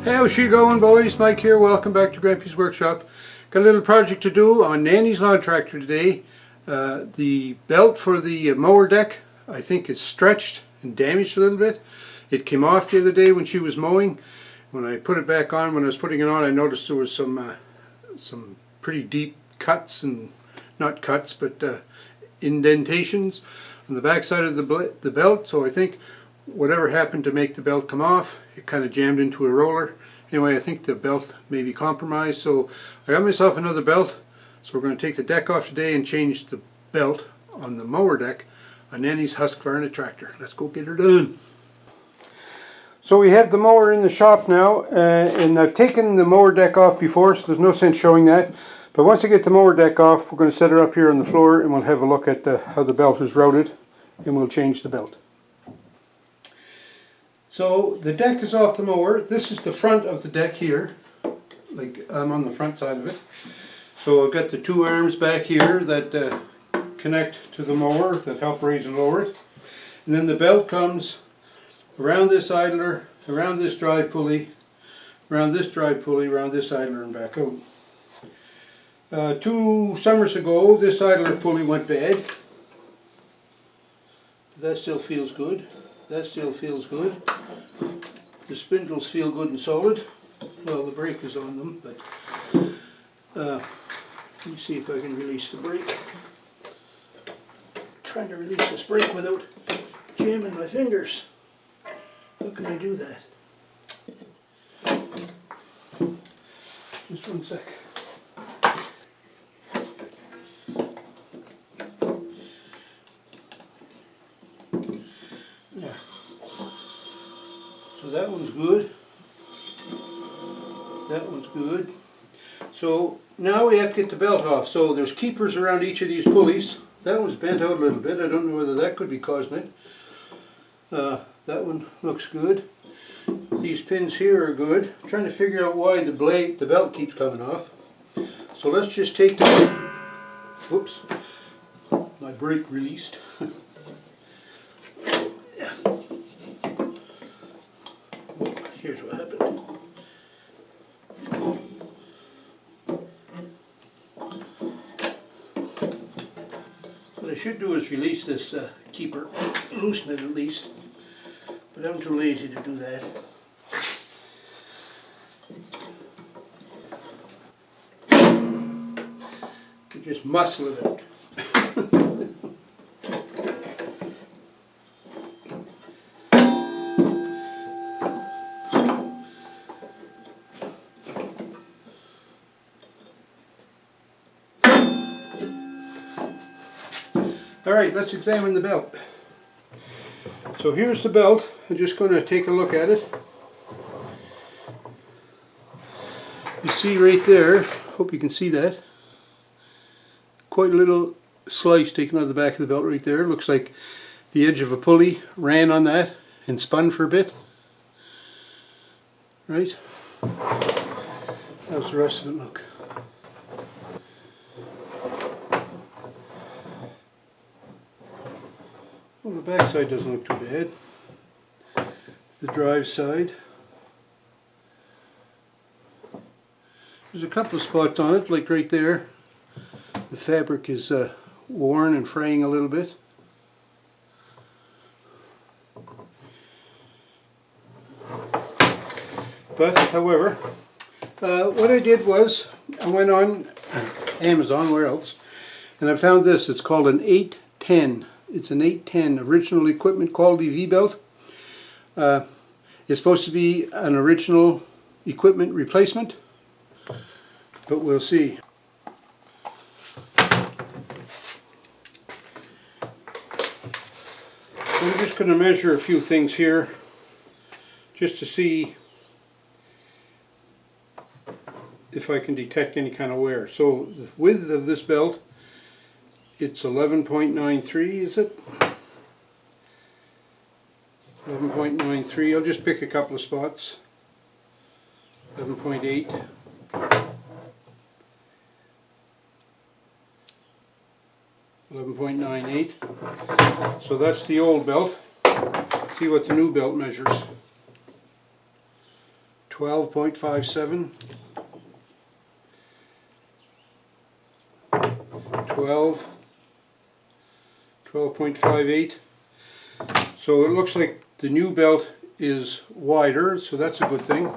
How's she going, boys? Mike here, welcome back to Grampie's workshop. Got a little project to do on Nannie's lawn tractor today. The belt for the mower deck, I think it's stretched and damaged a little bit. It came off the other day when she was mowing. When I put it back on, when I was putting it on, I noticed there was some pretty deep cuts, and not cuts, but indentations on the back side of the belt. So I think whatever happened to make the belt come off, it kind of jammed into a roller. Anyway, I think the belt may be compromised, so I got myself another belt. So we're going to take the deck off today and change the belt on the mower deck on Nannie's Husqvarna tractor. Let's go get her done. So we have the mower in the shop now, and I've taken the mower deck off before, so there's no sense showing that. But once I get the mower deck off, we're going to set her up here on the floor and we'll have a look at how the belt is routed, and we'll change the belt. So the deck is off the mower. This is the front of the deck here. Like, I'm on the front side of it. So I've got the two arms back here that connect to the mower that help raise and lower it. And then the belt comes around this idler, around this drive pulley, around this drive pulley, around this idler and back out. 2 summers ago this idler pulley went bad. That still feels good. That still feels good. The spindles feel good and solid. Well, the brake is on them, but let me see if I can release the brake. Trying to release this brake without jamming my fingers. How can I do that? Just one sec. Yeah. So that one's good. That one's good. So now we have to get the belt off. So there's keepers around each of these pulleys. That one's bent out a little bit. I don't know whether that could be causing it. That one looks good. These pins here are good. I'm trying to figure out why the belt keeps coming off. So let's just take the, whoops, my brake released. Yeah. Oh, here's what happened. What I should do is release this keeper, loosen it at least, but I'm too lazy to do that. You just muscle it out. Alright, let's examine the belt. So here's the belt. I'm just going to take a look at it. You see right there, hope you can see that, quite a little slice taken out of the back of the belt right there. Looks like the edge of a pulley ran on that and spun for a bit. Right? How's the rest of it look? Well, the back side doesn't look too bad. The drive side. There's a couple of spots on it, like right there. The fabric is worn and fraying a little bit. But, however, what I did was, I went on Amazon, where else, and I found this. It's called an 810. It's an 810 original equipment quality V-belt. It's supposed to be an original equipment replacement, but we'll see. I'm just going to measure a few things here just to see if I can detect any kind of wear. So the width of this belt, it's 11.93, is it? 11.93. I'll just pick a couple of spots. 11.8. 11.98. So that's the old belt. See what the new belt measures. 12.57, 12, 12.58. So it looks like the new belt is wider, so that's a good thing.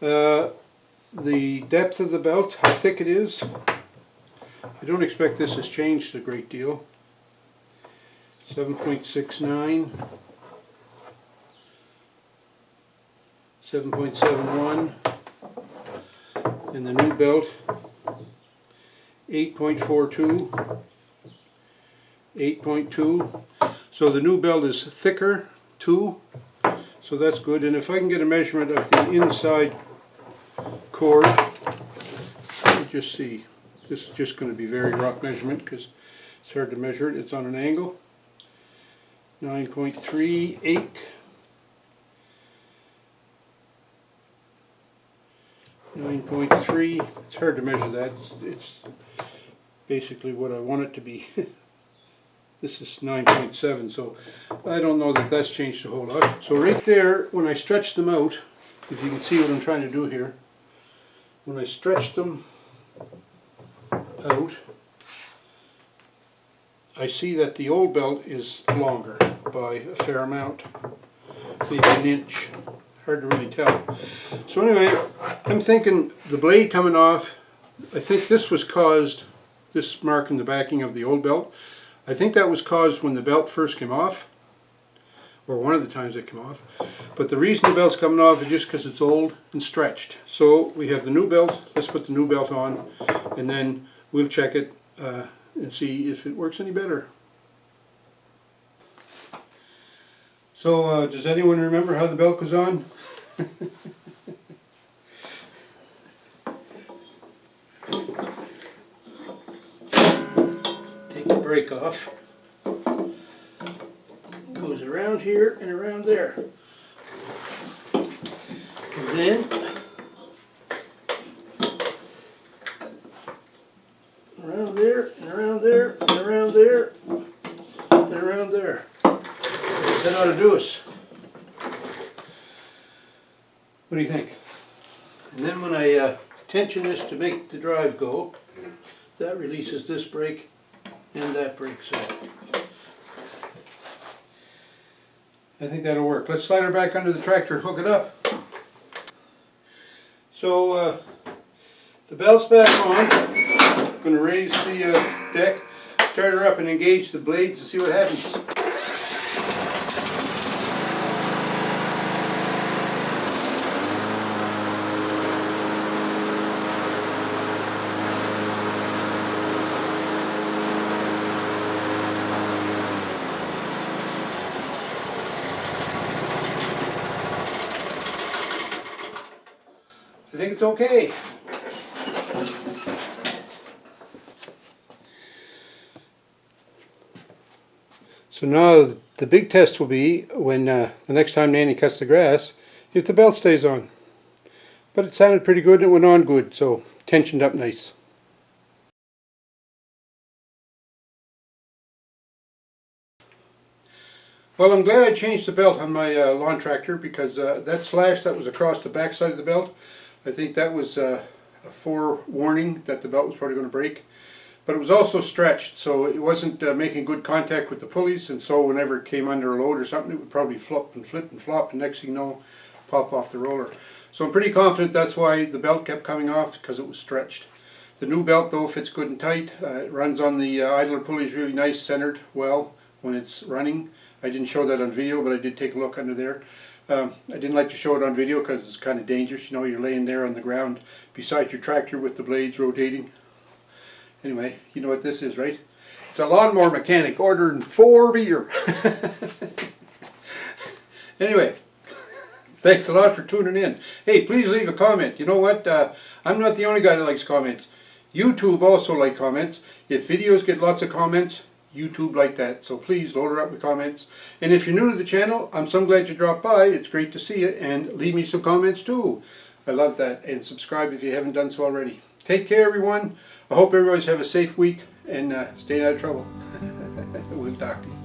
The depth of the belt, how thick it is, I don't expect this has changed a great deal. 7.69, 7.71, and the new belt 8.42, 8.2. So the new belt is thicker too, so that's good. And if I can get a measurement of the inside cord, let me just see. This is just going to be very rough measurement because it's hard to measure it. It's on an angle. 9.38. 9.3. It's hard to measure that. It's basically what I want it to be. This is 9.7, so I don't know that that's changed a whole lot. So right there, when I stretch them out, if you can see what I'm trying to do here, when I stretch them out, I see that the old belt is longer by a fair amount, maybe an inch. Hard to really tell. So anyway, I'm thinking the blade coming off, I think this was caused, this mark in the backing of the old belt, I think that was caused when the belt first came off, or one of the times it came off. But the reason the belt's coming off is just because it's old and stretched. So we have the new belt, let's put the new belt on, and then we'll check it and see if it works any better. So does anyone remember how the belt goes on? Take the brake off. Goes around here and around there. And then around there and around there and around there and around there. That ought to do us. What do you think? And then when I tension this to make the drive go, that releases this brake and that brake. So I think that'll work. Let's slide her back under the tractor and hook it up. So the belt's back on. I'm going to raise the deck, start her up and engage the blades and see what happens. I think it's okay. So now the big test will be when the next time Nanny cuts the grass, if the belt stays on. But it sounded pretty good and it went on good, so tensioned up nice. Well, I'm glad I changed the belt on my lawn tractor because that slash that was across the back side of the belt, I think that was a forewarning that the belt was probably going to break. But it was also stretched, so it wasn't making good contact with the pulleys, and so whenever it came under a load or something, it would probably flip and flip and flop, and next thing you know, pop off the roller. So I'm pretty confident that's why the belt kept coming off, because it was stretched. The new belt, though, fits good and tight. It runs on the idler pulleys really nice, centered well when it's running. I didn't show that on video, but I did take a look under there. I didn't like to show it on video because it's kind of dangerous. You know, you're laying there on the ground beside your tractor with the blades rotating. Anyway, you know what this is, right? It's a lawnmower mechanic ordering 4 beer. Anyway, thanks a lot for tuning in. Hey, please leave a comment. You know what? I'm not the only guy that likes comments. YouTube also like comments. If videos get lots of comments, YouTube like that. So please load her up with comments. And if you're new to the channel, I'm so glad you dropped by. It's great to see you. And leave me some comments too. I love that. And subscribe if you haven't done so already. Take care, everyone. I hope everybody's have a safe week and stay out of trouble. We'll talk to you.